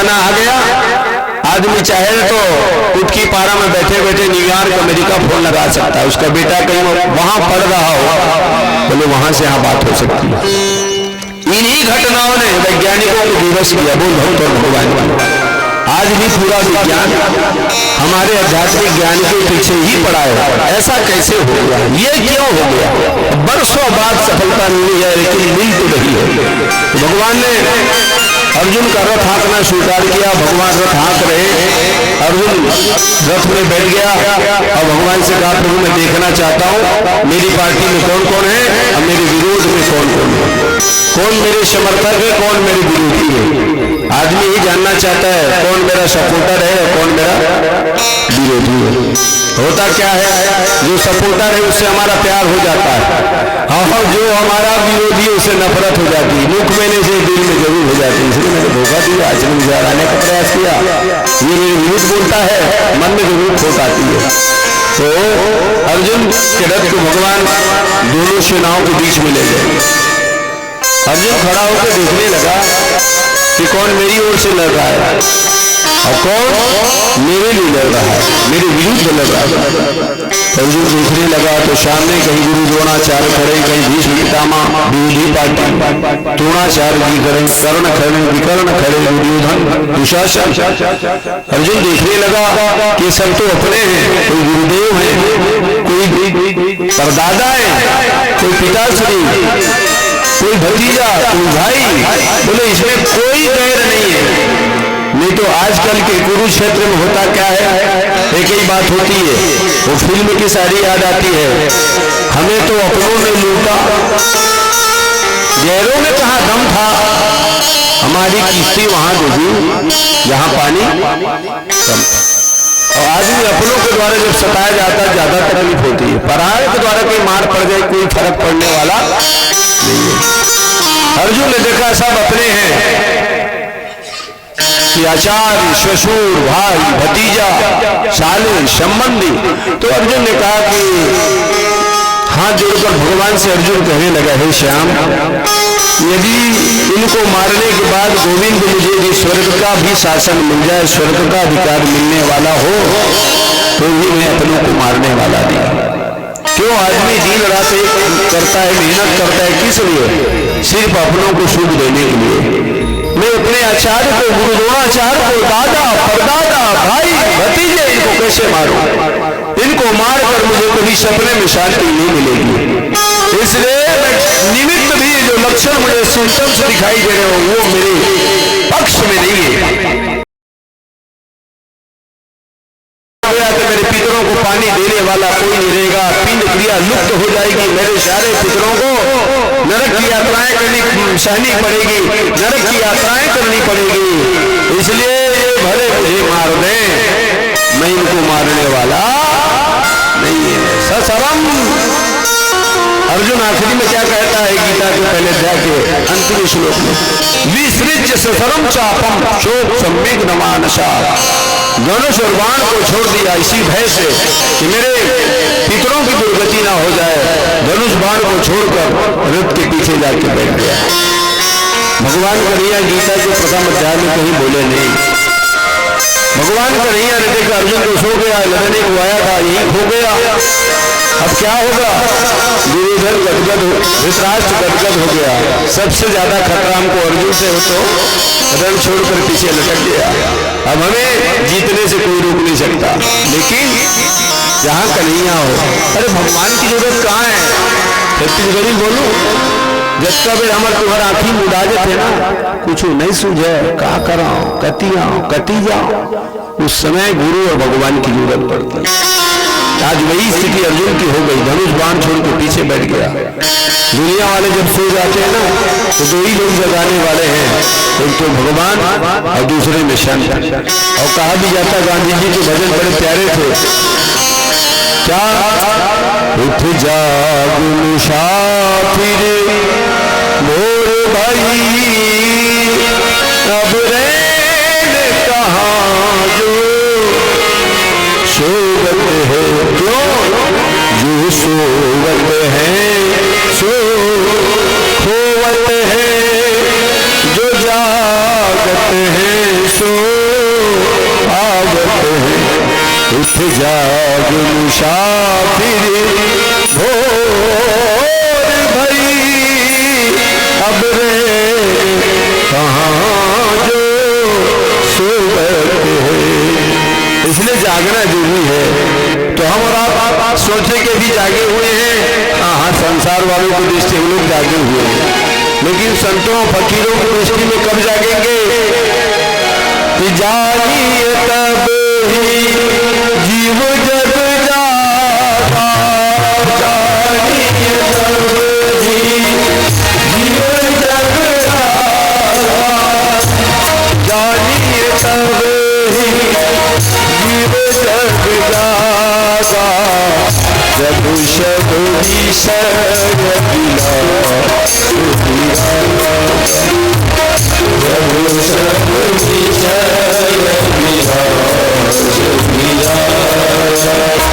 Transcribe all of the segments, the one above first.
जमाना आ गया, आदमी चाहे तो उठ की पारा में बैठे बैठे न्यूयॉर्क अमेरिका फोन लगा सकता है, उसका बेटा कहीं वहां पढ़ रहा हो, बोले वहां से यहाँ बात हो सकती है। इन्हीं घटनाओं ने वैज्ञानिकों को विवश किया, बोल भक्त और भगवान। आज भी पूरा विज्ञान हमारे आध्यात्मिक ज्ञान के पीछे ही पड़ा है। ऐसा कैसे हो गया, ये क्यों हो गया? बरसों बाद सफलता मिली है लेकिन मिल तो रही है। तो भगवान ने अर्जुन का रथ हाँकना स्वीकार किया। भगवान रथ हाँक रहे, अर्जुन रथ में बैठ गया और भगवान से कहा, प्रभु मैं देखना चाहता हूँ मेरी पार्टी में कौन कौन है और मेरे विरोध में कौन कौन है, कौन मेरे समर्थक है कौन मेरे विरोधी है। आदमी ही जानना चाहता है कौन मेरा सपोर्टर है और कौन मेरा विरोधी है। होता क्या है, जो सपोर्टर है उससे हमारा प्यार हो जाता है और जो हमारा विरोधी है उससे नफरत हो जाती है। मुख में से दिल में जरूर हो जाती है। इसलिए मैंने धोखा दिया, आश्रम में आने का प्रयास किया, ये मेरे विरुद्ध बोलता है, मन में जरूर खोट आती है। तो अर्जुन के रथ को भगवान दोनों सेनाओं के बीच में ले गए। अर्जुन खड़ा होकर देखने लगा कि कौन मेरी ओर से लड़ रहा है और कौन मेरे लिए लड़ रहा है, मेरे विरुद्ध लड़ रहा है। अर्जुन देखने लगा तो सामने कहीं गुरु द्रोणाचार्य खड़े, कहीं भीष्म पितामह विरोधी पार्टी द्रोणाचार्य जी खड़े, कर्ण खड़े, विकर्ण खड़े, दुर्योधन दुशासन। अर्जुन देखने लगा कि सब तो अपने हैं, कोई गुरुदेव है, कोई परदादा है, कोई पिताश्री, कोई भतीजा, कोई भाई, बोले इसमें कोई गैर नहीं है। नहीं तो आजकल के कुरुक्षेत्र में होता क्या है, एक ही बात होती है, वो फिल्म की सारी याद आती है, हमें तो अपनों ने लूटा, गैरों में कहाँ दम था, हमारी किस्ती वहां डूबी जहां पानी कम। और आदमी अपनों के द्वारा जब सताया जाता है ज्यादा तकलीफ होती है, पराये के द्वारा कोई मार पड़ जाए कोई फर्क पड़ने वाला नहीं है। अर्जुन ने देखा सब अपने हैं कि आचार्य, ससुर, भाई, भतीजा, साले, संबंधी। तो अर्जुन ने कहा कि हाथ जोड़कर भगवान से अर्जुन कहने लगा, हे श्याम, यदि इनको मारने के बाद गोविंद मुझे भी स्वर्ग का भी शासन मिल जाए, स्वर्ग का अधिकार मिलने वाला हो, तो ही मैं अपनों को मारने वाला नहीं। क्यों आदमी दिन रात एक करता है, मेहनत करता है, किस लिए? सिर्फ अपनों को सुख देने के लिए। मैं अपने आचार्य को, गुरु द्रोणाचार्य को, दादा, परदादा, भाई, भतीजे, इनको कैसे मारूं? इनको मारकर मुझे कभी सपने में शांति नहीं मिलेगी। इसलिए मैं निमित्त भी जो लक्षण मुझे सिम्टम्स दिखाई दे रहे हो वो मेरे पक्ष में नहीं है। मेरे पितरों को पानी देने वाला कोई नहीं रहेगा, पिंड क्रिया लुप्त हो जाएगी, मेरे सारे पितरों को नरक की यात्राएं करनी सहनी पड़ेगी, नरक की यात्राएं करनी पड़ेगी। इसलिए ये भले मुझे मार दें, मैं इनको मारने वाला नहीं है। ससरम। अर्जुन आखिरी में क्या कहता है गीता के पहले अध्याय के अंतिम श्लोक में, विसृज्य ससरम चापम शोक सम्यक नमानसा। धनुष और बाण को छोड़ दिया इसी भय से कि मेरे पितरों की दुर्गति ना हो जाए। धनुष बाण को छोड़कर रथ के पीछे जाके बैठ गया। भगवान कन्हैया गीता के प्रथम अध्याय में कहीं बोले नहीं। भगवान कन्हैया ने देखा अर्जुन को सो गया, लड़ने को आया था, यही खो गया, अब क्या होगा? दुर्योधन गदगद हो, धृतराष्ट्र गदगद हो गया। सबसे ज्यादा खतरा हमको अर्जुन से हो तो रण छोड़कर पीछे लटक गया। अब हमें जीतने से कोई रोक नहीं सकता, लेकिन जहां कन्हैया हो, अरे भगवान की जरूरत कहाँ है? छत्तीसगढ़ी बोलू, जब कभी हमारे तुम्हारा आँखी मुड़ा थे ना, कुछ नहीं सूझे, क्या कराओ, कटी जाओ। उस समय गुरु और भगवान की जरूरत पड़ती है। आज वही स्थिति अर्जुन की हो गई। धनुष बाण छोड़ के पीछे बैठ गया। दुनिया वाले जब सो जाते हैं ना तो दो ही लोग जगाने वाले हैं, एक तो भगवान और दूसरे में संत। और कहा भी जाता, गांधी जी के भजन बड़े प्यारे थे, क्या उठ जाग मुसाफिर मोर भाई, अब रैन कहाँ जो सोवत है, क्यों जो सोवत है सो खोवत है, जो जागत है सो सो आवत है, उठ जाग मुसाफिर भोर भई, अब रे कहाँ जो सोवत है। इसलिए जागना जरूरी है। तो हम और आप सोचे के भी जागे हुए हैं, हाँ संसार वालों की दृष्टि हम लोग जागे हुए हैं, लेकिन संतों फकीरों की दृष्टि में कब जागेंगे? कि जागिए तब ही जीव जग जागा, जागिए तब ही जीव जग जागा, जागिए तब ही जीव जग जागा, जब शब विषय बिला, जब शब विषय बिला, जागिए तब ही जीव जग जागा,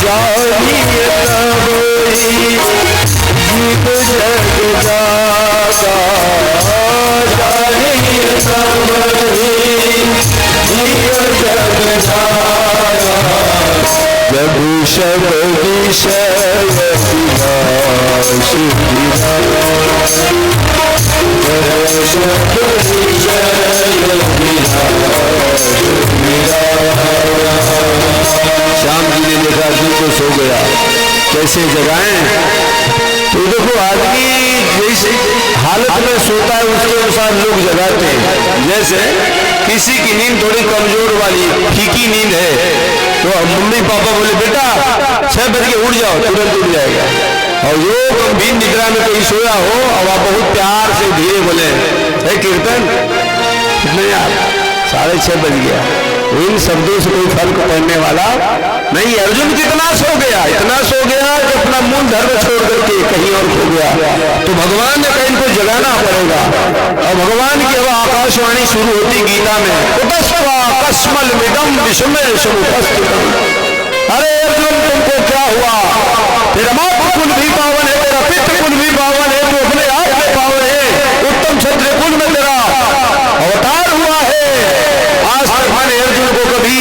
जागिए तब ही जीव जग जागा, जब शब विषय विलास बिला, जब शब विषय विलास बिला। श्याम जी ने देखा अर्जुन को सो गया, कैसे जगाएं? तो देखो आदमी जैसे हालत में सोता है उसके अनुसार लोग जगाते हैं। जैसे किसी की नींद थोड़ी कमजोर वाली फीकी नींद है, तो मम्मी पापा बोले बेटा 6 बज के उठ जाओ, तुरंत उठ जाएगा। और जो गंभीर निद्रा में कोई सोया हो और आप बहुत प्यार से धीरे बोले हे कीर्तन कितने यार 6:30 बज गया, इन शब्दों से कोई फर्क पड़ने वाला नहीं। अर्जुन कितना सो गया, इतना सो गया कि अपना मूल धर्म छोड़ करके कहीं और खो गया। तो भगवान ने कहीं इनको जगाना पड़ेगा। और भगवान की अब आकाशवाणी शुरू होती गीता में, कस्मल मिदम विस्मय समुपस्थितम। अरे अर्जुन तुमको क्या हुआ? तेरा मातृ कुल भी पावन है, तेरा पितृ कुल भी पावन है, तू अपने आप में पावन है, उत्तम क्षत्रिय कुल में तेरा अवतार हुआ है। आज तक मैंने अर्जुन को कभी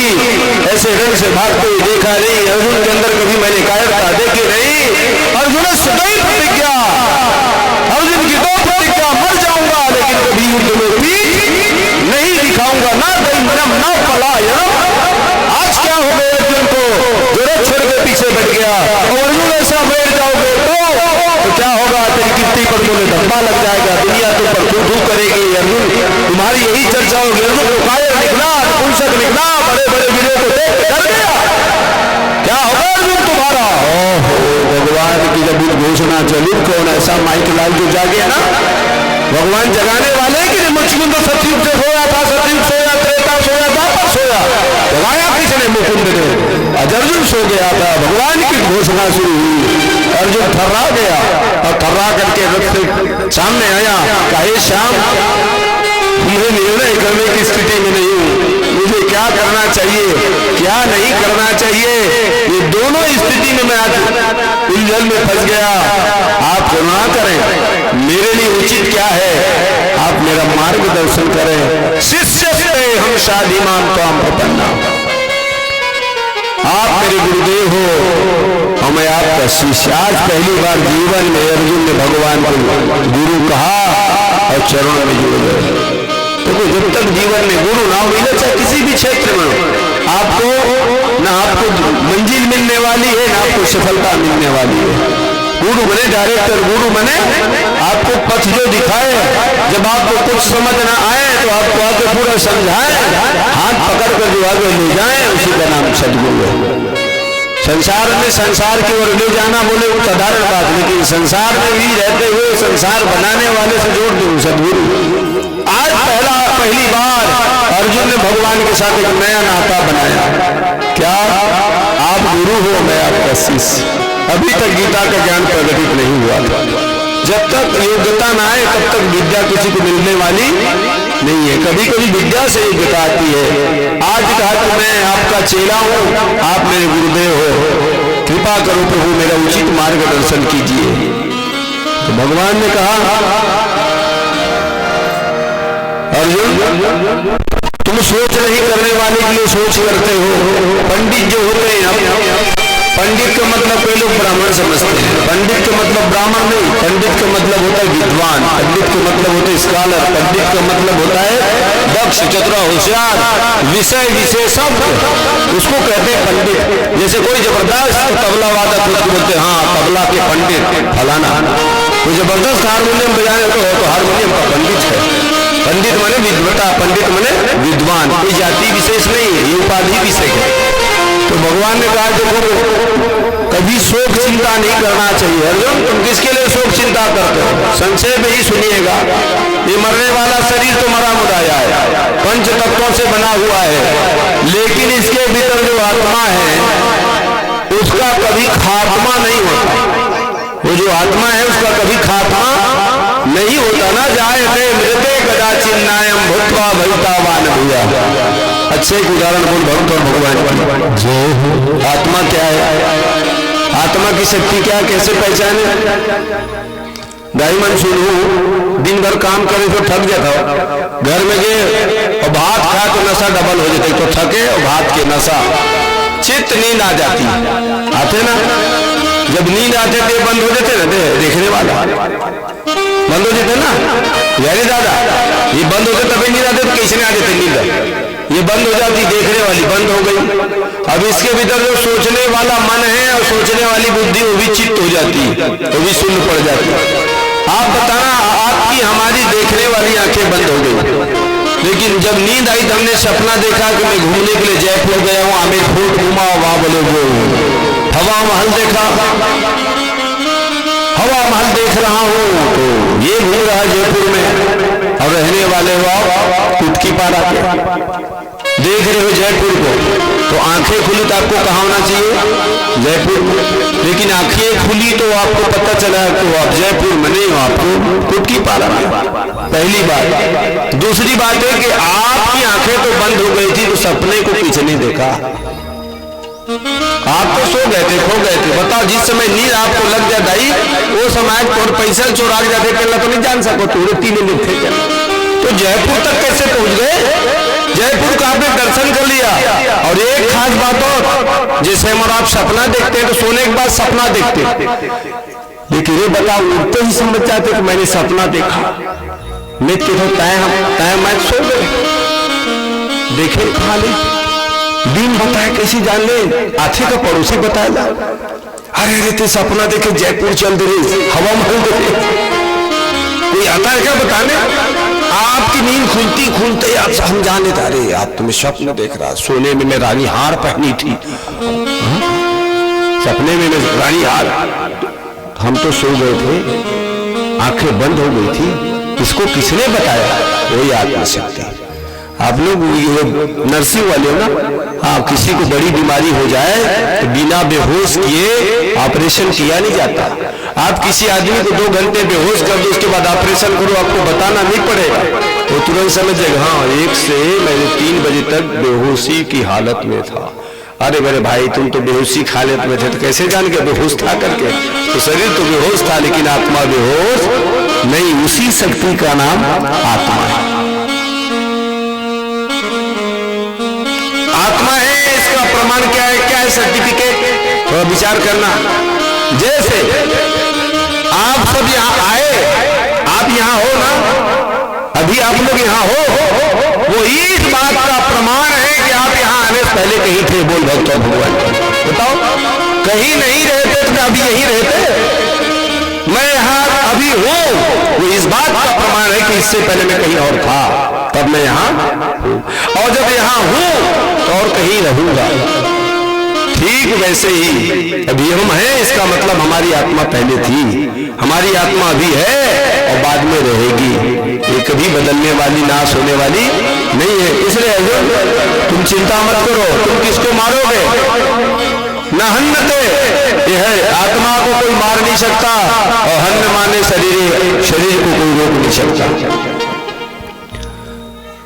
ऐसे रंग से भागते हुए देखा नहीं, अर्जुन के अंदर कभी मैंने कायरता देखी नहीं। अर्जुन सदैव प्रतिज्ञा, अर्जुन की 2 प्रतिज्ञा, मर जाऊंगा लेकिन कभी युद्ध में भी नहीं दिखाऊंगा, ना दैन्यम ना पलायनम। आज क्या हो गया अर्जुन को जो रथ छोड़ के पीछे बैठ गया, और अर्जुन ऐसा बैठ जाओगे तो क्या होगा? तेरी कीर्ति पर बोले धब्बा लग जाएगा, दुनिया तुम पर धू करेगी। अर्जुन तुम्हारी यही चर्चा होगी। अर्जुन को कायर निकला, नपुंसक निकला, बड़े बड़े वीरों को देख डर गया। क्या होगा अर्जुन तुम्हारा? ओहो भगवान की जब घोषणा चली, कौन ऐसा माइक लाल जो जागे ना, भगवान जगाने वाले कि मुचकुंद सतयुग से सोया था, सतयुग सोया, त्रेता सोया, द्वापर सोया, जगाया किसने? मुकुंद ने। आज अर्जुन सो गया था, भगवान की घोषणा शुरू हुई, अर्जुन थर्रा गया और थर्रा करके रथ से सामने आया, कहे श्याम मैं निर्णय करने की स्थिति में नहीं हूं, मुझे क्या करना चाहिए क्या नहीं करना चाहिए, ये दोनों स्थिति में मैं आज उलझन में फंस गया। आप करुणा करें, मेरे लिए उचित क्या है? आप मेरा मार्गदर्शन करें। शिष्य हम शादी मान तो हम प्रपन्ना, आप मेरे गुरुदेव हो और मैं आपका शिष्य। आज पहली बार जीवन में अर्जुन ने भगवान को गुरु कहा और चरणों में जुड़ गए। देखो जब तक जीवन में गुरु ना मिले, चाहे किसी भी क्षेत्र में हो, आपको ना आपको मंजिल मिलने वाली है, ना आपको सफलता मिलने वाली है। गुरु बने डायरेक्टर, गुरु बने आपको पथ जो दिखाए, जब आपको कुछ समझ ना आए तो आपको आगे पूरा समझाए, हाथ पकड़ कर जो आगे ले जाए, उसी का नाम सदगुरु है। संसार में संसार की ओर ले जाना बोले वो साधारण बात, लेकिन संसार में भी रहते हुए संसार बनाने वाले से जोड़ दो सदगुरु। आज पहली बार अर्जुन ने भगवान के साथ एक नया नाता बनाया। क्या आप गुरु हो, मैं आपका शिष्य। अभी तक गीता का ज्ञान प्रकटित नहीं हुआ था। जब तक योग्यता ना आए तब तक विद्या किसी को मिलने वाली नहीं है। कभी कभी विद्या से योग्यता आती है। आज कहा कि मैं आपका चेला हूं, आप मेरे गुरुदेव हो, कृपा करो प्रभु मेरा उचित मार्गदर्शन कीजिए। तो भगवान ने कहा अर्जुन तुम सोच नहीं करने वाले के लिए सोच करते हो। पंडित जो होते हैं, पंडित का मतलब कई लोग ब्राह्मण समझते हैं। पंडित का मतलब ब्राह्मण नहीं, पंडित का मतलब होता है विद्वान, पंडित का मतलब होता है स्कॉलर, पंडित का मतलब होता है दक्ष, चतुर, होशियार, विषय विशेषज्ञ, उसको कहते हैं पंडित। जैसे कोई जबरदस्त तबला वादक होता बोलते हैं हाँ तबला के पंडित फलाना, कोई जबरदस्त हारमोनियम बजाने तो हारमोनियम का पंडित है। पंडित माने विद्वता, पंडित माने विद्वान, कोई जाति विशेष नहीं है, ये उपाधि विषय है। तो भगवान ने कहा देखो कभी शोक चिंता नहीं करना चाहिए। अर्जुन तुम किसके लिए शोक चिंता करते हो? संक्षेप में ही सुनिएगा, ये मरने वाला शरीर तो मरा मुराया है, पंच तत्वों से बना हुआ है, लेकिन इसके भीतर जो आत्मा है उसका कभी खात्मा नहीं होता। वो जो आत्मा है उसका कभी खात्मा नहीं होता। ना जाए थे मृते कदाचिन्नायम भूत्वा भवितावान भूया। अच्छे एक उदाहरण बोल भक्त और भगवान जो आत्मा क्या है, आत्मा की शक्ति क्या, कैसे पहचाने? दाईमन सुनू दिन भर काम करे तो थक जाता हो, घर में गए और भात खा तो नशा डबल हो जाते, तो थके और भात के नशा, चित्त नींद आ जाती आते ना, जब नींद आते थे बंद हो जाते ना देखने वाला बंद हो जाते ना, यानी दादा ये बंद होते तभी नींद आते, तो कैसे नहीं आ जाते नींद, ये बंद हो जाती, देखने वाली बंद हो गई। अब इसके भीतर जो सोचने वाला मन है और सोचने वाली बुद्धि वो भी चित्त हो जाती है, वो भी शून्य पड़ जाती है। आप बताना आपकी हमारी देखने वाली आंखें बंद हो गई, लेकिन जब नींद आई तो हमने सपना देखा कि मैं घूमने के लिए जयपुर गया हूँ, आमिर फोर्ट घूमा, वहां बोले वो हवा महल देखा, हवा महल देख रहा हूँ, तो ये घूम रहा है जयपुर में और रहने वाले हो कुटकी पारा के देख रहे हो जयपुर को, तो आंखें खुली तो आपको कहाँ होना चाहिए? जयपुर में। लेकिन आंखें खुली तो आपको पता चला तो आप जयपुर में नहीं हो, आपको कुटकी पारा में। पहली बात। दूसरी बात है कि आपकी आंखें तो बंद हो गई थी तो सपने को पीछे नहीं देखा, आप तो सो गए थे, खो गए थे। बताओ जिस समय नींद आपको लग जाता ही वो समय और पैसा चोरा जाते पहला तो नहीं जान सको, थोड़े 3 दिन थे क्या? तो जयपुर तक कैसे पहुंच गए? जयपुर का आपने दर्शन कर लिया। और एक खास बात और, जैसे हम आप सपना देखते हैं तो सोने के बाद सपना देखते, लेकिन ये बताओ उठते ही समझ जाते कि मैंने सपना देखा, मैं तो तय मैं सो गए, देखे खाली दिन बताए कैसी जान ले, आथे का पड़ोसी बताया, अरे रे ते सपना देखे जयपुर चल दे हवा महल देखे, कोई आता है क्या बताने? आपकी नींद खुलती खुलते आप हम जाने अरे आप तुम्हें स्वप्न देख रहा, सोने में मैं रानी हार पहनी थी, सपने में मैं रानी हार, हम तो सो गए थे, आंखें बंद हो गई थी, इसको किसने बताया? वही आत्मशक्ति। आप लोग नर्सिंग वाले हो ना, हाँ किसी को बड़ी बीमारी हो जाए तो बिना बेहोश किए ऑपरेशन किया नहीं जाता। आप किसी आदमी को 2 घंटे बेहोश कर दो उसके बाद ऑपरेशन करो, आपको बताना नहीं पड़ेगा, वो तुरंत समझ जाएगा हाँ 1 से मैंने 3 बजे तक बेहोशी की हालत में था। अरे मेरे भाई तुम तो बेहोशी की हालत में थे तो कैसे जान के बेहोश था करके? तो शरीर तो बेहोश था लेकिन आत्मा बेहोश नहीं, उसी शक्ति का नाम आत्मा है। आत्मा है, इसका प्रमाण क्या है? क्या है सर्टिफिकेट? थोड़ा विचार करना। जैसे आप सब यहाँ आए, आप यहाँ हो ना, अभी आप लोग यहाँ हो, वो इस बात का प्रमाण है कि आप यहाँ आने से पहले कहीं थे। बोल भक्त और भगवान बताओ, कहीं नहीं रहते तो अभी यहीं रहते। मैं यहाँ अभी हूँ, वो इस बात का प्रमाण है कि इससे पहले मैं कहीं और था, तब मैं यहाँ हूँ, और जब यहाँ हूँ तो और कहीं रहूंगा। ठीक वैसे ही अभी हम हैं, इसका मतलब हमारी आत्मा पहले थी, हमारी आत्मा अभी है और बाद में रहेगी, ये कभी बदलने वाली, नाश होने वाली नहीं है। इसलिए तुम चिंता मत करो, तुम किसको मारोगे? न हन्नते, यह है आत्मा को कोई मार नहीं सकता, और हन्न माने शरीर को कोई रोक नहीं सकता।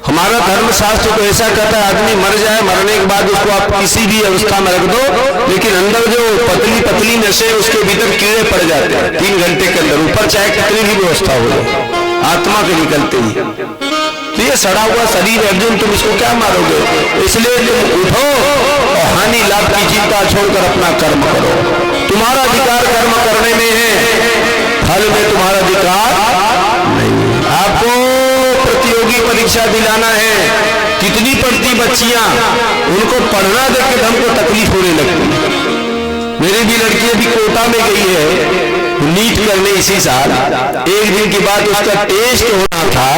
हमारा धर्मशास्त्र तो ऐसा कहता है आदमी मर जाए, मरने के बाद उसको आप किसी भी अवस्था में रख दो, लेकिन अंदर जो पतली पतली नशे उसके भीतर कीड़े पड़ जाते हैं 3 घंटे के अंदर, ऊपर चाहे कितनी भी व्यवस्था हो जाए, आत्मा के निकलते ही तो ये सड़ा हुआ शरीर अर्जुन, तुम इसको क्या मारोगे? इसलिए तुम उठो और हानि लाभ की चिंता छोड़कर अपना कर्म करो। तुम्हारा अधिकार कर्म करने में है, फल में तुम्हारा अधिकार नहीं है। आपको प्रतियोगी परीक्षा दिलाना है, कितनी पढ़ती बच्चियां, उनको पढ़ना देख के हमको तकलीफ होने लगती। मेरी भी लड़की अभी कोटा में गई है नीट करने इसी साल। एक दिन की बात, उसका टेस्ट होना था,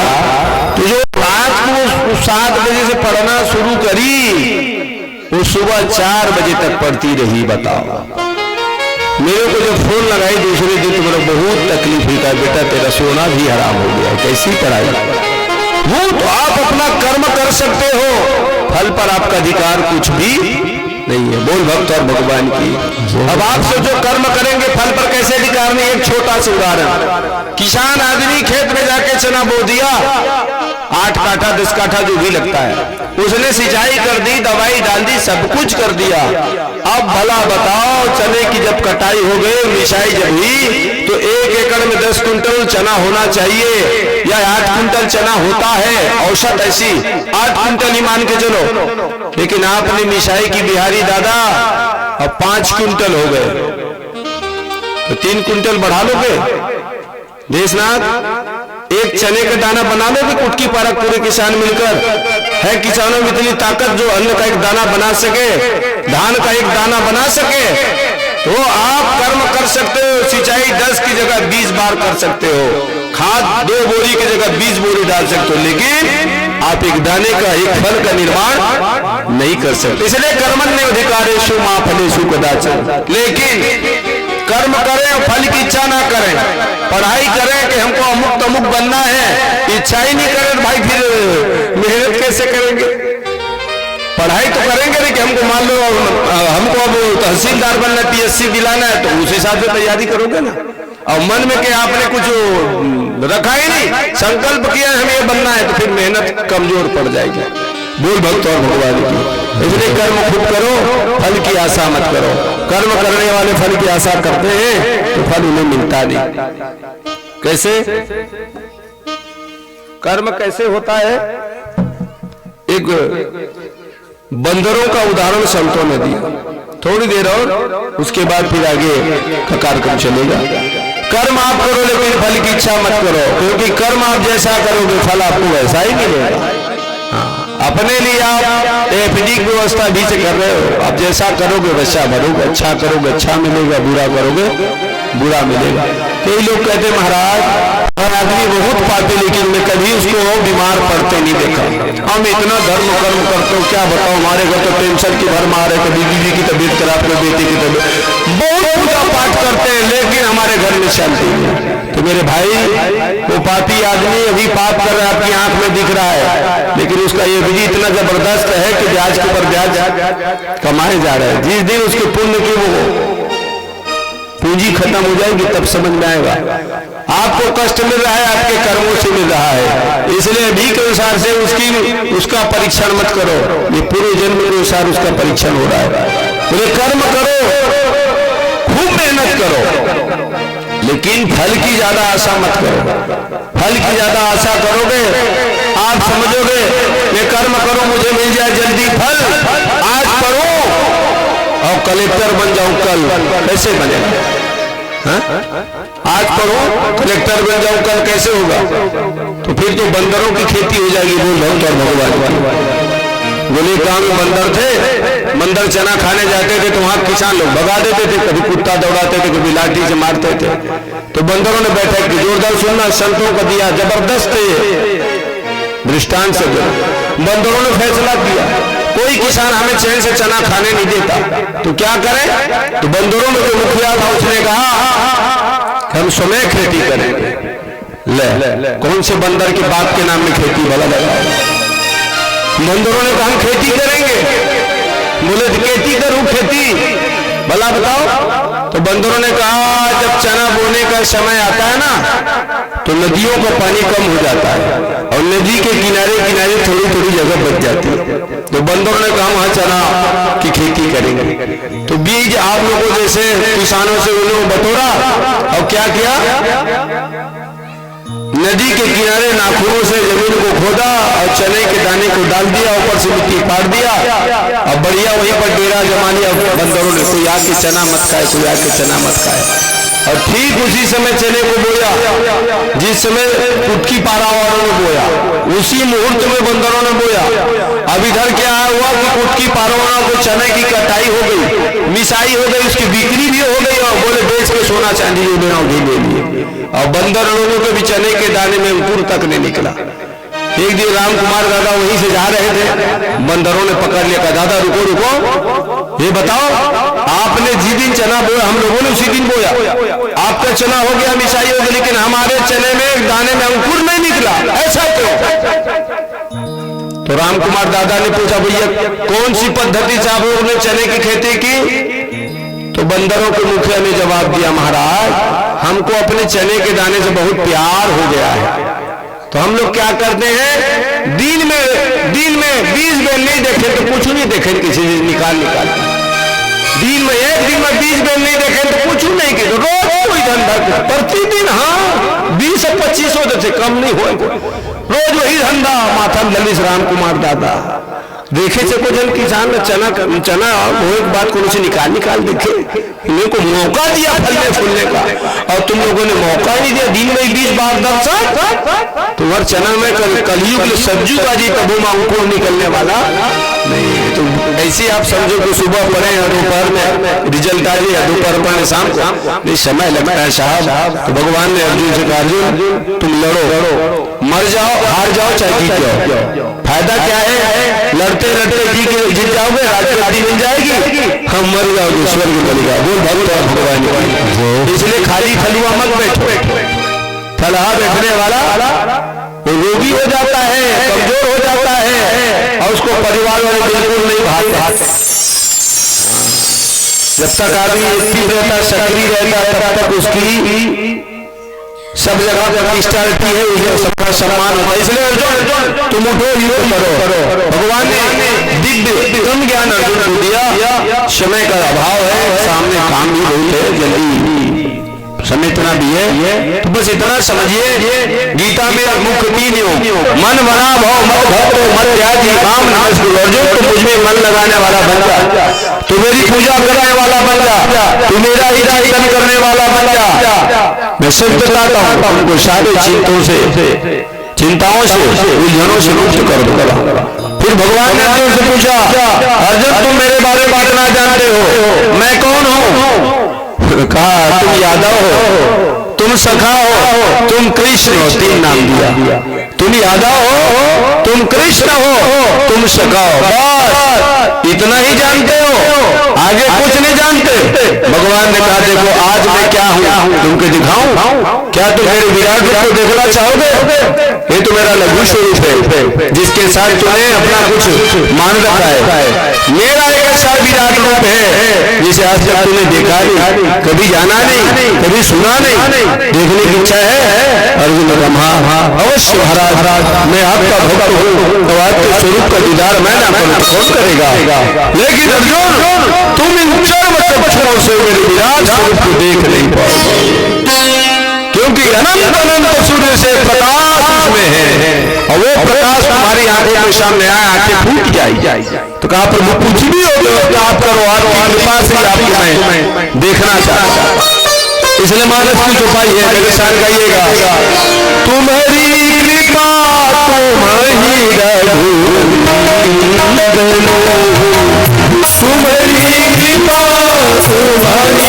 तो जो रात को 7 बजे से पढ़ना शुरू करी, वो सुबह 4 बजे तक पढ़ती रही। बताओ, मेरे को जब फोन लगाई दूसरे दिन तो मेरा बहुत तकलीफ हुई था, बेटा तेरा सोना भी हराम हो गया, कैसी पढ़ाई? वो तो आप अपना कर्म कर सकते हो, फल पर आपका अधिकार कुछ भी नहीं है। बोल भक्त और भगवान की। अब आप सोचो कर्म करेंगे, फल पर कैसे अधिकार नहीं? एक छोटा सा उदाहरण, किसान आदमी खेत में जाके चना बो दिया, 8 काठा 10 काठा जो भी लगता है, उसने सिंचाई कर दी, दवाई डाल दी, सब कुछ कर दिया। अब भला बताओ, चने की जब कटाई हो गई, मिसाई जब हुई, तो 1 एकड़ में 10 कुंटल चना होना चाहिए या 8 कुंटल चना होता है, औसत ऐसी 8 कुंटल ही मान के चलो। लेकिन आपने मिसाई की बिहारी दादा, अब 5 कुंटल हो गए, तो 3 कुंटल बढ़ा लोगे? देशनाथ, एक चने का दाना बना लोगे? कुटकी पारक पूरे किसान मिलकर है, किसानों में इतनी ताकत जो अन्न का एक दाना बना सके, धान का एक दाना बना सके। तो आप कर्म कर सकते हो, सिंचाई 10 की जगह 20 बार कर सकते हो, खाद 2 बोरी की जगह 20 बोरी डाल सकते हो, लेकिन आप एक दाने का, एक फल का निर्माण नहीं कर सकते। इसलिए कर्मण्य अधिकारेषु मा फलेषु कदाचन। लेकिन कर्म करें और फल की इच्छा ना करें। पढ़ाई करें कि हमको अमुक तमुक बनना है, इच्छा ही नहीं करें, भाई फिर मेहनत कैसे करेंगे? पढ़ाई तो करेंगे नहीं कि हमको मान लो हमको अब तहसीलदार बनना, PSC दिलाना है, तो उस हिसाब से तैयारी करोगे ना। और मन में कि आपने कुछ रखा ही नहीं, संकल्प किया हमें ये बनना है, तो फिर मेहनत कमजोर पड़ जाएगी। बोल भक्त और भगवान की। इसलिए कर्म खुद करो, फल की आशा मत करो। कर्म करने वाले फल की आशा करते हैं तो फल उन्हें मिलता नहीं। कैसे कर्म कैसे होता है? एक बंदरों का उदाहरण संतों ने दिया। थोड़ी देर और उसके बाद फिर आगे का कार्यक्रम चलेगा। कर्म आप करो लेकिन फल की इच्छा मत करो, क्योंकि कर्म आप जैसा करोगे फल आपको वैसा ही मिलेगा। अपने लिए आप एफडी की व्यवस्था भी से कर रहे हो, आप जैसा करोगे वैसा भरोगे, अच्छा करोगे अच्छा मिलेगा, बुरा करोगे बुरा मिलेगा। कई लोग कहते महाराज आदमी बहुत पाते, लेकिन मैं कभी उसको बीमार पड़ते नहीं देखा। हम इतना धर्म कर्म करते हो, क्या बताओ, हमारे घर तो टेंशन की भर मार है, कभी बीवी की तबीयत खराब, कभी बेटी की तबीयत, बहुत पूजा पाठ करते हैं, लेकिन हमारे घर में शांति नहीं। तो मेरे भाई, वो पापी आदमी अभी पाप कर रहा है, आपकी आंख में दिख रहा है, लेकिन उसका ये विधि इतना जबरदस्त है कि ब्याज के ऊपर ब्याज कमाए जा रहे हैं। जिस दिन उसके पुण्य की वो पूंजी खत्म हो जाएगी तब समझ में आएगा। आपको कष्ट मिल रहा है, आपके कर्मों से मिल रहा है, इसलिए अभी के अनुसार से उसका परीक्षण मत करो, ये पूरे जन्म के अनुसार उसका परीक्षण हो रहा है। तो कर्म करो, खूब मेहनत करो, लेकिन फल की ज्यादा आशा मत करो। फल की ज्यादा आशा करोगे, आप समझोगे मैं कर्म करूं मुझे मिल जाए जल्दी फल, आज पढ़ो और कलेक्टर बन जाऊं कल, कैसे बनेगा? आज पढ़ो कलेक्टर बन जाऊं कल, कैसे होगा? तो फिर तो बंदरों की खेती हो जाएगी। बोल भक्त और भगवान। बोले गांव में बंदर थे, बंदर चना खाने जाते थे तो वहां किसान लोग भगा देते थे, कभी कुत्ता दौड़ाते थे, कभी लाठी से मारते थे। तो बंदरों ने बैठक की, जोरदार सुनना, संतों को दिया, जबरदस्त दृष्टांत से बंदरों ने फैसला किया, कोई किसान हमें चैन से चना खाने नहीं देता, तो क्या करें? तो बंदरों में जो मुखिया था उसने कहा हम स्वयं खेती करेंगे। ले कौन से बंदर के बाप के नाम में खेती भला लगाओ? बंदरों ने कहा हम खेती करेंगे। बोले खेती करूं, खेती भला बताओ। तो बंदरों ने कहा जब चना बोने का समय आता है ना, तो नदियों का पानी कम हो जाता है और नदी के किनारे किनारे थोड़ी थोड़ी जगह बच जाती है। तो बंदरों ने कहा वहां चना की खेती करेंगे। तो बीज आप लोगों जैसे किसानों से उन्होंने बटोरा और क्या किया, नदी के किनारे नाखूनों से जमीन को खोदा और चने के दाने को डाल दिया, ऊपर से मिट्टी पाट दिया और बढ़िया वहीं पर डेरा जमा लिया बंदरों ने। कोई आके चना मत खाए, कोई आके चना मत खाए। और ठीक उसी समय चने को बोया जिस समय कुटकी पारा वालों ने बोया, उसी मुहूर्त में बंदरों ने बोया। अब इधर क्या हुआ कि कुटकी पारा वालों को चने की कटाई हो गई, मिसाई हो गई, उसकी बिक्री भी हो गई और बोले बेच के सोना चांदी ले लिए। और बंदर लोगों के भी चने के दाने में अंकुर तक नहीं निकला। एक दिन राम कुमार दादा वहीं से जा रहे थे, बंदरों ने पकड़ लिया, कहा दादा रुको रुको, ये बताओ आपने जिस दिन चना बोया हम लोगों ने उसी दिन बोया, आपका चना हो गया मिसाई हो गई, लेकिन हमारे चने में दाने में अंकुर नहीं निकला, ऐसा क्यों? तो राम कुमार दादा ने पूछा भैया कौन सी पद्धति से आप लोगों ने चने की खेती की? तो बंदरों के मुखिया ने जवाब दिया महाराज हमको अपने चने के दाने से बहुत प्यार हो गया है, तो हम लोग क्या करते हैं दिन में 20 बेल नहीं देखे तो कुछ नहीं देखे, किसी चीज निकाल दिन में एक दिन में 20 बेल नहीं देखे तो कुछ नहीं कि तो रोज कोई धंधा प्रतिदिन, हाँ 20 और 25 होते थे, कम नहीं हो, रोज वही धंधा। माथा ललित राम कुमार दादा देखे से को जन किसान ने चना वो एक बात को उसे निकाल देखे, इन्हें को मौका दिया फलने फूलने का और तुम लोगों ने मौका ही नहीं दिया। दिन में 20 बार दर्शन तुम्हारे चना में कलयुग सज्जू का जी कबू में अंकुर निकलने वाला नहीं। तो ऐसे आप समझो कि सुबह पढ़े या दोपहर में रिजल्ट आ जाए, दोपहर पढ़े शाम को नहीं समय लगता है साहब। तो भगवान ने अर्जुन से कहा अर्जुन तुम लड़ो, मर जाओ हार जाओ चाहे जीत जाओ, फायदा क्या है? लड़ते लड़ते जीत जाओगे, राज्य मिल जाएगी, हम मर जाओगे स्वर्ग मिलेगा। बोल भगवान भगवान। इसलिए खाली फलुआ मत बैठो, फलहा बैठने वाला वो रोगी हो जाता है, कमजोर हो जाता है और उसको परिवार वाले बिल्कुल नहीं भागते। जब तक आदमी एक्टिव रहता सक्रिय रहता है तब तक उसकी सब जगह प्रतिष्ठा रहती है, उसे सबका सम्मान होता है। इसलिए अर्जुन तुम उठो युद्ध करो। भगवान ने दिव्य तुम ज्ञान अर्जुन को दिया, समय का अभाव है, सामने काम भी बहुत है, जल्दी समय इतना भी है, तो बस इतना समझिए गीता में मुख्य 3 योग मन बना भाव मत भक्तो मत त्यागी काम नमस्कुर। अर्जुन तो मुझमें मन लगाने वाला बन जा, तू मेरी पूजा करने वाला बन जा, तू मेरा ही चिंतन करने वाला बन जा। मैं सिर्फ बताता हूँ तुमको सारे चिंताओं से उलझनों से मुक्त कर दूंगा। फिर भगवान ने अर्जुन से पूछा अर्जुन तुम मेरे बारे में कितना जानते हो, मैं कौन हूँ? कहा तुम यादव हो, तुम सखा हो, तुम कृष्ण हो, 3 नाम दिया। तुम यादव हो, तुम कृष्ण हो, तुम सखा हो, बस इतना ही जानते हो, आगे कुछ नहीं जानते। भगवान ने कहा देखो आज मैं क्या हूँ तुमको दिखाऊं, क्या तुम मेरे विराट रूप को देखना चाहोगे? ये तो मेरा लघु स्वरूप है जिसके साथ तुमने अपना कुछ मान रखा है। मेरा एक ऐसा विराट रूप है जिसे आज तक तुमने देखा नहीं, कभी जाना नहीं, कभी सुना नहीं, देखने की इच्छा है। अर्जुन ने कहा हाँ अवश्य महाराज मैं आपका भक्त हूँ, तो आपके स्वरूप का दीदार मैं ना करूँ तो कौन करेगा? लेकिन अर्जुन तुम इन चरम चक्षुओं से मेरे विराट स्वरूप को देख नहीं पाओगे, क्योंकि अनंत अनंत सूर्य से प्रकाश उसमें है और वो प्रकाश तुम्हारी आंखों के सामने आए, आंखें फूट जाएगी। तो कहा प्रभु कुछ भी हो तो आप करो, आपकी कृपा से आपको मैं देखना चाहता हूं। इसलिए मानस की चौपाई है, जगसान गाइएगा तुम्हारी कृपा तुम्हारी तुम्हारी कृपा तुम्हारी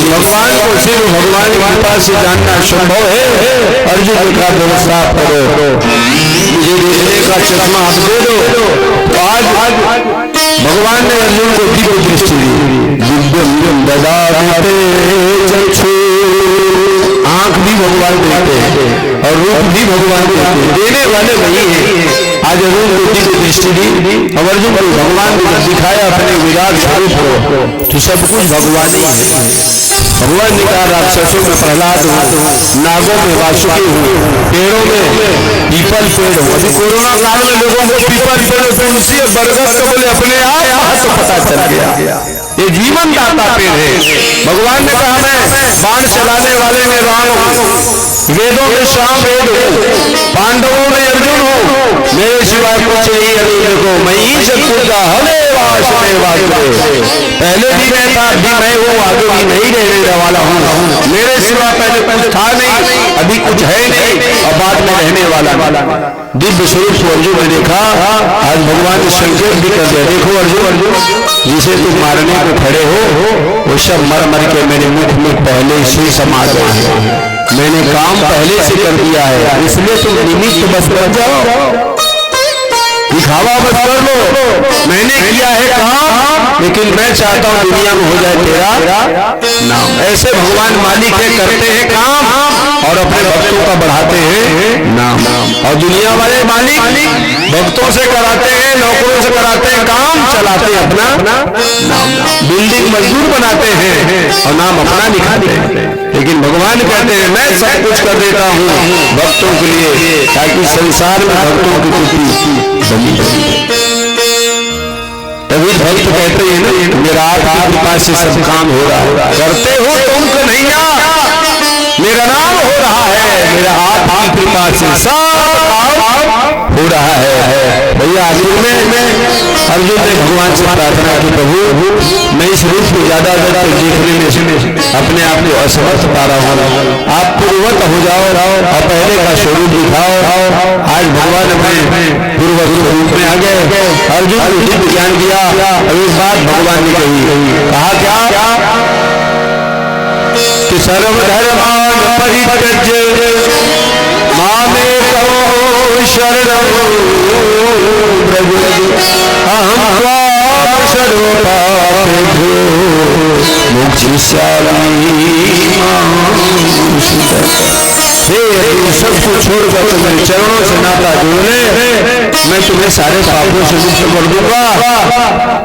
भगवान को सिर्फ भगवान की कृपा से जानना संभव है। अर्जुन का व्यवस्था करो, मुझे देखने का चश्मा आप दे दो। तो आज भगवान ने अर्जुन को दिव्य दृष्टि दी। दिव्यम ददाते चक्षु, आंख भी भगवान देते हैं और रूप भी भगवान देते हैं, देने वाले वही है। आज अर्जुन को दिव्य दृष्टि दी और अर्जुन को भगवान ने दिखाया अपने विराट स्वरूप को, तो सब कुछ भगवान ही है। भगवान ने कहा राक्षसों में प्रहलाद हूँ, नागों में वासुकी हूँ, पेड़ों में पीपल पेड़ हूँ। अभी कोरोना काल में लोगों को पीपल पेड़, तुलसी और बरगद का बोले अपने आप तो पता चल गया, ये जीवन दाता पेड़ है। भगवान ने कहा मैं बाण चलाने वाले में राम हूँ, वेदों में श्याम वेद हूँ, पांडवों में अर्जुन हूँ, मेरे सिवाय कुछ नहीं अर्जुन को, मैं ही शत्रु का हमें वास में वास, पहले भी मैं था, अभी मैं हूँ, आगे भी नहीं रहने वाला हूँ। मेरे सिवा पहले कुछ था नहीं, अभी कुछ है नहीं और बाद में रहने वाला। दिव्य स्वरूप को अर्जुन ने देखा। आज भगवान ने संकेत भी कर दिया, देखो अर्जुन, जिसे तुम मारने को खड़े हो वो सब मर मर के मेरे मुख में पहले से समा गए हैं। मैंने काम पहले से कर दिया है, इसलिए तुम निमित्त बस बन जाओ, दिखावा बस कर लो। मैंने किया है काम, लेकिन मैं चाहता हूं दुनिया में हो जाए तेरा नाम। ऐसे भगवान मालिक है, करते हैं काम और अपने भक्तों का बढ़ाते हैं नाम। और दुनिया वाले मालिक भक्तों से कराते हैं, नौकरों से कराते हैं काम, चलाते हैं अपना नाम। बिल्डिंग मजदूर बनाते हैं और नाम अपना लिखाते हैं। लेकिन भगवान कहते हैं मैं सब कुछ कर देता हूँ भक्तों के लिए, ताकि संसार में भक्तों की कुटी बनी रहे। तभी भक्त कहते हैं ना, मेरा आपकी कृपा से सब काम हो रहा है। करते हो तुम कन्हैया, मेरा नाम हो रहा है, मेरा आपकी कृपा से सब काम हो रहा है। भैया आखिर में अर्जुन ने भगवान से प्रार्थना की, प्रभु मैं इस रूप को ज्यादा देखने में अपने आप को असमर्थ पा रहा हूँ, आप पूर्वत हो जाओ और पहले का स्वरूप दिखाओ। आज भगवान अपने पूर्वत रूप में आ गए, अर्जुन को दिव्य ज्ञान दिया। अब इस बात भगवान ने कहा क्या कि सर्वधर्मान परित्यज्य मामेकं शरणं व्रज, अहं त्वां सर्वपापेभ्यो मोक्षयिष्यामि मां शुचः। सब कुछ छोड़कर तुम्हारे चरणों से नाता जोड़े, मैं तुम्हें सारे पापों से मुक्त कर दूंगा।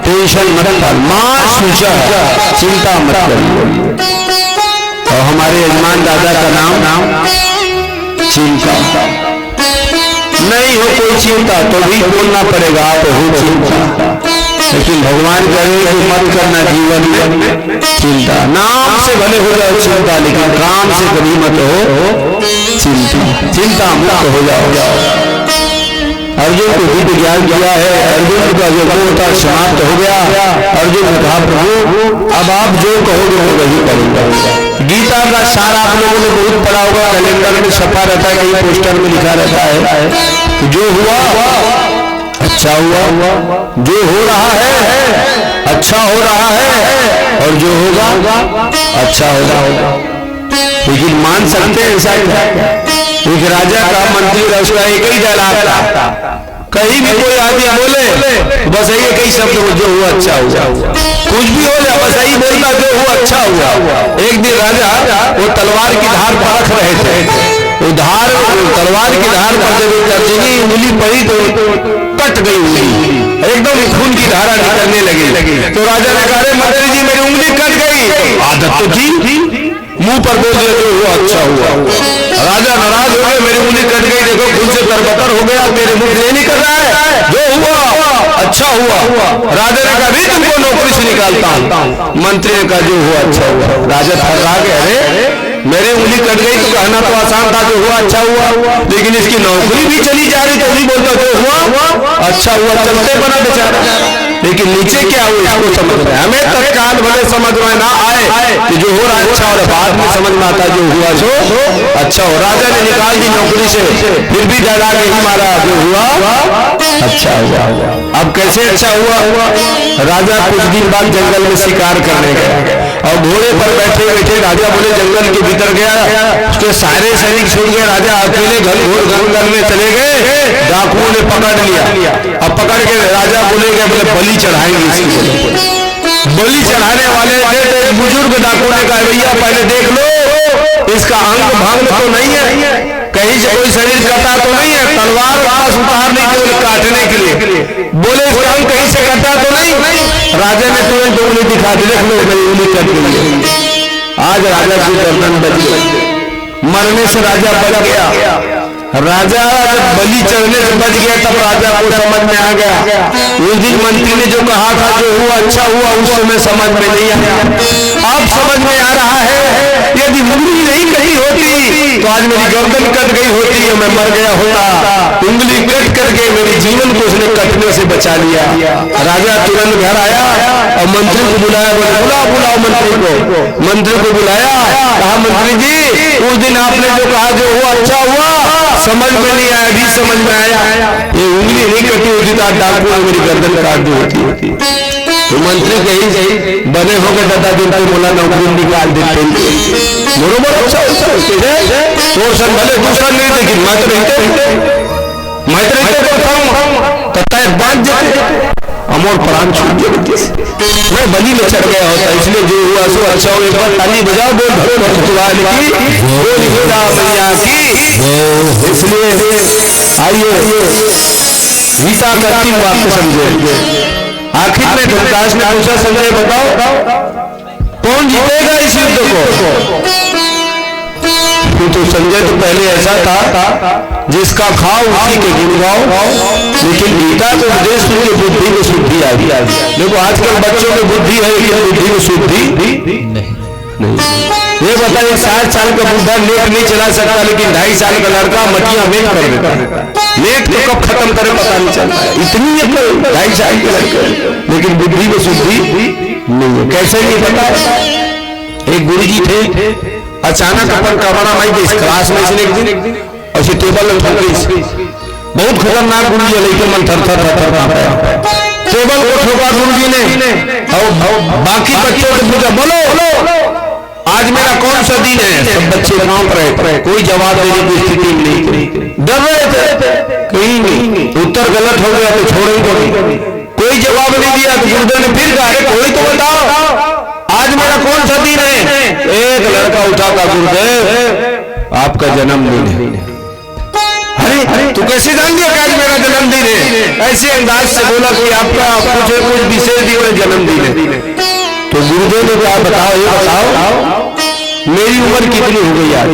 टेंशन मत कर, मां शुचः, चिंता मत करिए। और हमारे यजमान दादा का नाम चिंता नहीं हो, कोई चिंता तो भी बोलना पड़ेगा, आप हो चिंता। लेकिन भगवान कह रहे कि मत करना जीवन में चिंता, नाम से भले हो जाओ चिंता, लेकिन काम से कभी मत हो चिंता, चिंता मुक्त हो जाओ। अर्जुन को दिव्य ज्ञान दिया है, अर्जुन का जो होता समाप्त हो गया। अर्जुन ने कहा प्रभु अब आप जो कहोगे मैं वही करूंगा। गीता का सारा आप लोगों ने बहुत पढ़ा होगा, कैलेंडर में छपा रहता है, कहीं पोस्टर में लिखा रहता है, जो हुआ अच्छा हुआ, जो हो रहा है अच्छा हो रहा है, और जो होगा अच्छा होगा। लेकिन मान सकते हैं ऐसा क्या? एक राजा का मंत्री उसका एक ही डायलॉग था, कहीं भी कोई आदमी बोले बस यही एक ही शब्द, जो हुआ अच्छा हुआ। कुछ भी हो जाए बस यही बोलता, जो हुआ अच्छा हुआ। एक दिन राजा वो तलवार की धार परख रहे थे, वो धार तलवार की धार पर जब तर्जनी उंगली पड़ी तो कट गई उंगली, एकदम खून की धारा निकलने लगी। तो राजा ने कहा मंत्री जी मेरी उंगली कट गई। आदत तो थी, मुंह पर बोल दिया जो हुआ अच्छा हुआ। राजा नाराज हो गए, मेरी उंगली कट गई, देखो खून से तरबतर हो गया, मेरे मुंह से निकल रहा है, जो हुआ अच्छा हुआ। राजा ने कहा भी तुमको नौकरी से निकालता हूं। मंत्री ने कहा जो हुआ अच्छा हुआ। राजा थर्रा गए, अरे मेरी उंगली कट गई तो कहना तो आसान था जो हुआ अच्छा हुआ, लेकिन इसकी नौकरी भी चली जा रही तो भी बोलता जो हुआ अच्छा हुआ, चलते बना बेचारा। लेकिन नीचे क्या हुआ इसको समझ में, हमें तत्काल भले समझ में ना आए कि जो हो रहा है अच्छा, और बाद में समझ में आता जो हुआ सो अच्छा हो। राजा ने निकाल दी नौकरी से, फिर भी डायलॉग यही मारा जो हुआ अच्छा हुआ। अब कैसे अच्छा हुआ, राजा कुछ दिन बाद जंगल में शिकार करने गया और घोड़े पर बैठे बैठे राजा बोले जंगल के भीतर गया, उसके सारे सैनिक छूट गए, राजा अकेले घनघोर जंगल में चले गए, डाकुओं ने पकड़ लिया। अब पकड़ के राजा बोले बलि चढ़ाएंगे इसकी। बलि चढ़ाने वाले थे बुजुर्ग डाकू ने कहा भैया पहले देख लो इसका अंग भंग तो नहीं है, कहीं से कोई शरीर कटा तो नहीं है, तलवार पास बाहर नहीं केवल काटने के लिए, बोले इसका अंग कहीं से कटा तो नहीं। राजा ने तुरंत उंगली दिखा दी, देख लो मेरी उंगली कट गई है। आज राजा की गर्दन बच गई, मरने से राजा बच गया। राजा जब बलि चढ़ने से बच गया तब राजा को समझ में आ गया, उस दिन मंत्री ने जो कहा था जो हुआ अच्छा हुआ, उस समय समझ में नहीं आया, अब समझ में आ रहा है यदि उंगली नहीं कही होती तो आज मेरी गर्दन कट गई होती है, मैं मर गया होता। उंगली कट करके मेरे जीवन को उसने कटने से बचा लिया। राजा तुरंत घर आया और मंत्री को बुलाया, बुलाओ मंत्री को। मंत्री को बुलाया, कहा मंत्री जी उस दिन आपने जो कहा जो हुआ अच्छा हुआ, समझ में नहीं आया, अभी समझ में आया, ये उंगली नहीं कटी होती तो डाकू ने मेरी गर्दन काट दी होती। तो मंत्री कहीं बने हो गए दादा दिन पर बोला नौकरी निकाल देते, बरोबर अच्छा तो सर भले दूसरा नहीं, लेकिन मैं तो बांध देते अमोर प्राण छूट गए, मैं बलि में चढ़ गया होता। इसलिए जो हुआ सो अच्छा हो, एक बार ताली बजाओ, बोल भगवान की, बोल गीता मैया की। इसलिए आइए गीता का 3 वाक्य समझे। आखिर में धर्मदास ने पूछा संजय बताओ कौन जीतेगा इस युद्ध को? तो संजय तो पहले ऐसा था जिसका खाओ उसी के गुण गाओ, लेकिन गीता को उपदेश सुन के बुद्धि में शुद्धि आ गई। देखो आजकल बच्चों में बुद्धि है लेकिन बुद्धि में शुद्धि नहीं। ये बताइए 60 साल का बुढ़ा नेट नहीं चला सकता, लेकिन 2.5 साल का लड़का मटिया मेट कर देता है। नेट तो कब खत्म करे पता नहीं चलता है, इतनी 2.5 साल के लड़के, लेकिन बुद्धि में शुद्धि नहीं है। कैसे नहीं पता? एक गुरु जी थे, अचानक अपन कमरा में इस क्लास में एक दिन और टेबल में ठोकी, बहुत खतरनाक गुरु जी, लेकिन मन थर टेबल को ठोका गुरु जी ने और बाकी बच्चों से पूछा बोलो आज मेरा कौन सा दिन है? सब बच्चे कांप रहे, कोई जवाब देने की स्थिति में नहीं, डर रहे थे कहीं नहीं, उत्तर गलत हो गया तो छोड़ेंगे, कोई जवाब नहीं दिया तो गुरुदेव ने फिर कहा कोई तो बताओ आज मेरा कौन सा दिन है? एक लड़का उठा था, गुरुदेव आपका जन्मदिन है। अरे तू कैसे जान लिया कि आज मेरा जन्मदिन है? ऐसे अंदाज से बोला कि आपका कुछ विशेष दिन जन्मदिन है। तो गुरुदेव ने कहा बताओ ये बताओ मेरी उम्र कितनी हो गई आज?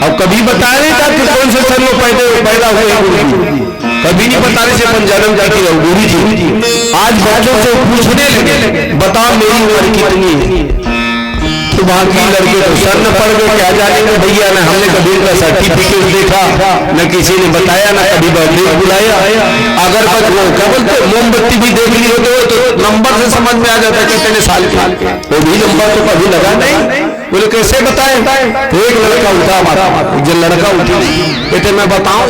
अब कभी बताया नहीं था कि कौन से सन में पैदा हुए गुरु जी, कभी नहीं बताने से अपन जन्म जाती रहो। गुरु जी आज बच्चों से पूछने लगे बताओ मेरी उम्र कितनी है? तो बाकी लड़के तो सर न पड़ गए, क्या जानेंगे भैया, न हमने कभी इनका सर्टिफिकेट देखा, न किसी ने बताया, न कभी बर्थडे बुलाया। अगर क्या बोलते मोमबत्ती भी देख ली होते हो तो नंबर से समझ में आ जाता है कितने साल के, वो भी नंबर तो कभी लगा नहीं। बोले कैसे बताए? तो एक लड़का उठा, जो लड़का उठी बेटे मैं बताऊं,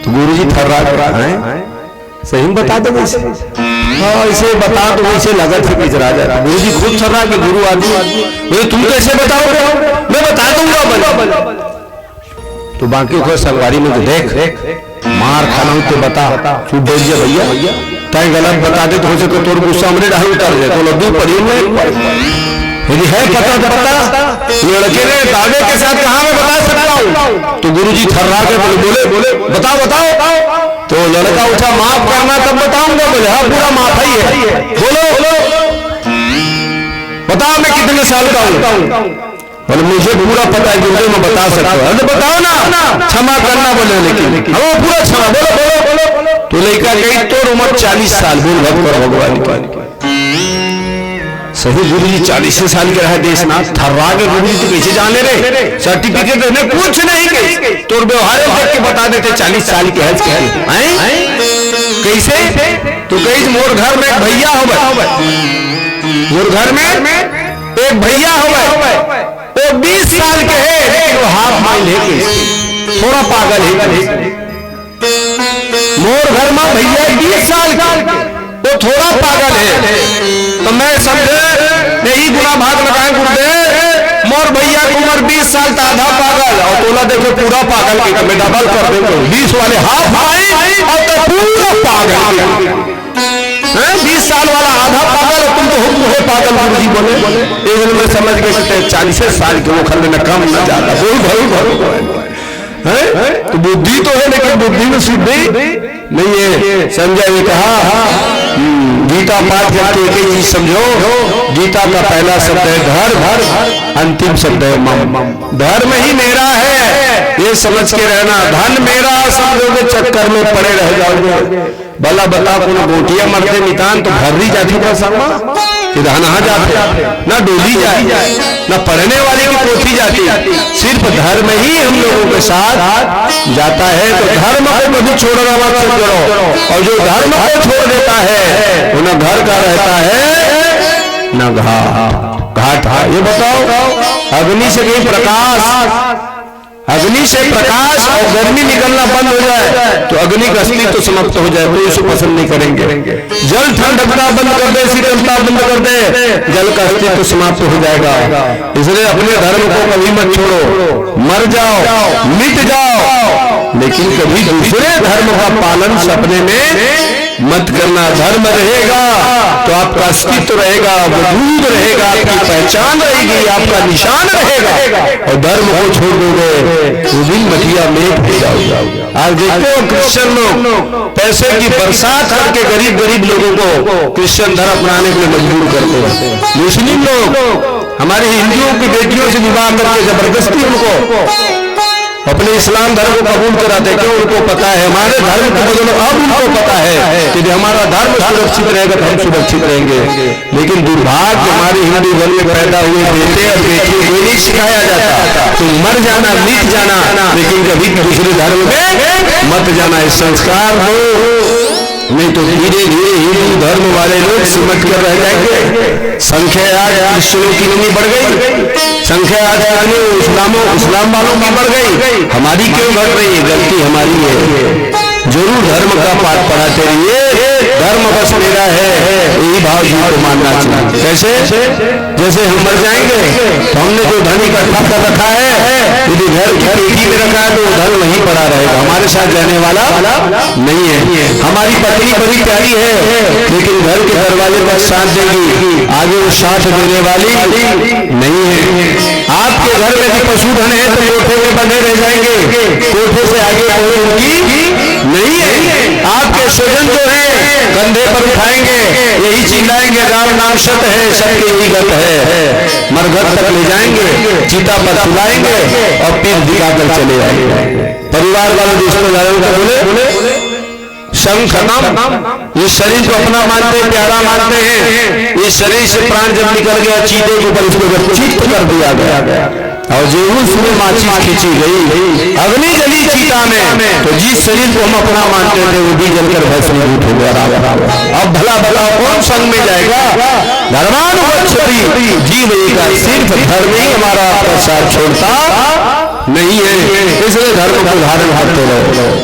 तो गुरु जी थर्रा है सही बता दो वैसे, हाँ इसे बता दो वैसे लगा थे कुछ राजा। गुरु जी खुद थर्रा कि गुरु आदमी, बोले तुम कैसे बताओगे? मैं बता दूंगा। तो बाकी को संगवारी में देख मार खाना तो बता, चुप बैठ जा भैया, तय गलत बता दे तो हो सके तोर गुस्सा हमने ढाई उतर जाए, तो लड्डू पड़ी यदि है पता तो पता। लड़के ने दावे के साथ कहा मैं बता सकता हूँ, तो गुरु जी थर्रा के बोले बताओ। तो लड़का उठा माफ करना तब बताऊंगा। बोले हाँ पूरा माफ ही है। बोलो बताओ मैं कितने साल का हूँ? बोले मुझे पूरा पता है गुरुदेव मैं बता सकता हूँ। अरे बताओ ना, क्षमा करना बोले, लेकिन हाँ पूरा क्षमा बोलो। तो लड़का कही तो उम्र 40 साल, बोल भगवान की सही। गुरु जी 40 साल के रहे देशनाथ, थर्रा के गुरु जी तो कैसे जाने रहे? सर्टिफिकेट देने कुछ नहीं गई, तो व्यवहार देख के बता देते 40 साल के हज के कैसे? तो कहीं मोर घर में एक भैया हो, मोर घर में एक भैया हो, वो 20 साल के है, वो हाफ माइल है, थोड़ा पागल है। मोर घर में भैया 20 साल तो थोड़ा पागल है, तो मैं समझे यही गुना भाग लगाए गुरुदेव। मोर भैया की उम्र 20 साल तो आधा पागल, और तोला देखो पूरा पागल की तो मैं डबल कर देंगे 20 वाले हाफ आई और तो पूरा पागल 20 साल वाला आधा पागल, तुम तो हुए पागल गुरुजी बोले। एक दिन में समझ गए 40 साल के वो खंड में कम न ज्यादा बोल है, तो बुद्धि तो है लेकिन बुद्धि में सिद्धि नहीं है। संजय ने कहा गीता पाठ करके एक ही चीज समझो, गीता का पहला शब्द है धर्म, अंतिम शब्द है मम। धर्म ही मेरा है ये समझ के रहना, धन मेरा समझोगे चक्कर में पड़े रह जाओगे। भला बता को गोटियां मरते नितान तो भर्री जाती था समा नहा जाते, ना डोली जाए ना पढ़ने वाले की पोथी जाती, सिर्फ धर्म ही हम लोगों के साथ जाता है। तो धर्म को कभी छोड़ना मत करो, और जो धर्म को छोड़ देता है वो न घर का रहता है न घाट। ये बताओ अग्नि से कहीं प्रकाश, अग्नि से प्रकाश और गर्मी निकलना बंद हो जाए तो अग्नि का अस्तित्व तो समाप्त हो जाए, कोई उसे पसंद नहीं करेंगे। जल ठंडकना बंद कर दे, शीतलता बंद कर दे, जल का अस्तित्व तो समाप्त हो जाएगा। इसलिए अपने धर्म को कभी मत छोड़ो, मर जाओ मिट जाओ, लेकिन कभी दूसरे धर्म का पालन सपने में मत करना। धर्म रहेगा तो आपका अस्तित्व रहेगा, वजूद रहेगा, आपकी पहचान रहेगी, आपका निशान रहेगा। और धर्म को छोड़ दोगे वो दिन मटिया में हो जाओगे। आज देखते हो क्रिश्चियन लोग पैसे की बरसात करके गरीब गरीब लोगों को क्रिश्चियन धर्म अपनाने के लिए मजबूर करते हैं। मुस्लिम लोग हमारे हिंदुओं की बेटियों से विवाह करके जबरदस्ती उनको अपने इस्लाम धर्म को कबूल कराते, क्यों? उनको पता है हमारे धर्म को बदलो। अब उनको पता है कि हमारा धर्म सुरक्षित रहेगा तो हम सुरक्षित रहेंगे। लेकिन दुर्भाग्य हमारे हिंदू घर में पैदा हुए बेटे और बेटियों को नहीं सिखाया जाता, तो मर जाना मिट जाना, लेकिन कभी दूसरे धर्म में मत जाना। इस संस्कार हो, नहीं तो धीरे धीरे हिंदू धर्म वाले लोग सिमट कर रह जाएंगे। संख्या आज क्रिश्चियनों की नहीं बढ़ गई, संख्या आज इस्लाम वालों की बढ़ गई, हमारी क्यों बढ़ रही है? गलती हमारी है। जरूर धर्म का पाठ पढ़ाते रहिए, धर्म बस मेरा है यही भाव जी को मानना चाहिए। कैसे? जैसे हम मर जाएंगे तो हमने जो धन इकट्ठा कर रखा है, यदि घर की में रखा है तो वो धन वहीं पड़ा रहेगा, हमारे साथ रहने वाला नहीं है। हमारी पत्नी बड़ी प्यारी है लेकिन घर के दरवाजे तक साथ देगी, आगे वो साथ देने वाली नहीं है। आपके घर में भी पशुधन है तो कोठे में बंधे रह जाएंगे, कोठे से आगे कोई उनकी नहीं है। आपके स्वजन जो है कंधे पर उठाएंगे, यही चिल्लाएंगे राम नाम सत है, सबके ही गत है। मरघट तक ले जाएंगे, चिता पर सुलाएंगे और फिर दिखाकर चले जाएंगे। परिवार वाले रिश्तेदारों को बोले शंख नाम, इस शरीर को अपना मानते हैं, प्यारा मानते हैं। इस शरीर से प्राण जब निकल गया चीते के ऊपर इसको चित्त कर दिया गया और जो उसमें माचिस खींची गई, अग्नि जली चीता में, तो जिस शरीर को हम अपना मानते थे वो भी जलकर भस्मीभूत हो गया। अब भला भला कौन संग में जाएगा? धर्मानुगच्छति जीव का सिर्फ धर्म ही हमारा आपका साथ छोड़ता नहीं है। इसलिए धर्म को धारण करते रहो।